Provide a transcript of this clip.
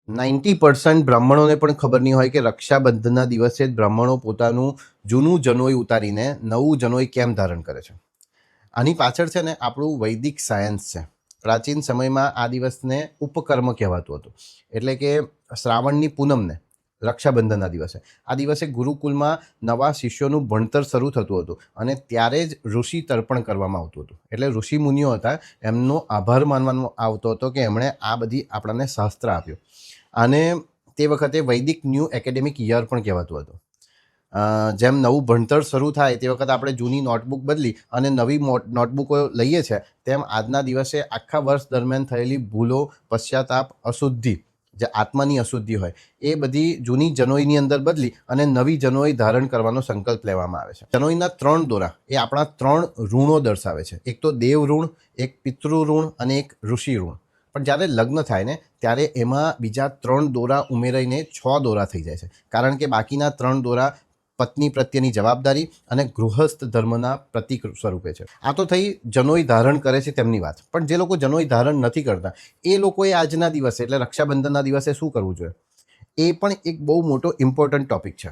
90% બ્રાહ્મણોને પણ ખબર નહીં હોય કે રક્ષાબંધનના દિવસે જ બ્રાહ્મણો પોતાનું જૂનું જનોઈ ઉતારીને નવું જનોઈ કેમ ધારણ કરે છે. આની પાછળ છે ને આપણું વૈદિક સાયન્સ છે. પ્રાચીન સમયમાં આ દિવસને ઉપકર્મ કહેવાતું હતું. એટલે કે શ્રાવણની પૂનમને રક્ષાબંધનના દિવસે આ દિવસે ગુરુકુલમાં નવા શિષ્યોનું ભણતર શરૂ થતું હતું અને ત્યારે જ ઋષિ તર્પણ કરવામાં આવતું હતું. એટલે ઋષિ મુનિઓ હતા એમનો આભાર માનવામાં આવતો હતો કે એમણે આ બધી આપણને શાસ્ત્ર આપ્યું. અને તે વખતે વૈદિક ન્યૂ એકેડેમિક યર પણ કહેવાતું હતું. જેમ નવું ભણતર શરૂ થાય તે વખતે આપણે જૂની નોટબુક બદલી અને નવી નોટબુકો લઈએ છીએ, તેમ આજના દિવસે આખા વર્ષ દરમિયાન થયેલી ભૂલો, પશ્ચાતાપ, અશુદ્ધિ, જે આત્માની અશુદ્ધિ હોય એ બધી જૂની જનોઈની અંદર બદલી અને નવી જનોઈ ધારણ કરવાનો સંકલ્પ લેવામાં આવે છે. જનોઈના 3 દોરા એ આપણા 3 ઋણો દર્શાવે છે. એક તો દેવ ઋણ, એક પિતૃ ઋણ અને એક ઋષિ ઋણ. પણ જ્યારે લગ્ન થાય ને ત્યારે એમાં બીજા 3 દોરા ઉમેરાઈને 6 દોરા થઈ જાય છે. કારણ કે બાકીના 3 દોરા પત્ની પ્રત્યેની જવાબદારી અને ગૃહસ્થ ધર્મના પ્રતીક સ્વરૂપે છે. આ તો થઈ જનોઈ ધારણ કરે છે તેમની વાત. પણ જે લોકો જનોઈ ધારણ નથી કરતા એ લોકોએ આજના દિવસે એટલે રક્ષાબંધનના દિવસે શું કરવું જોઈએ, એ પણ એક બહુ મોટો ઇમ્પોર્ટન્ટ ટોપિક છે.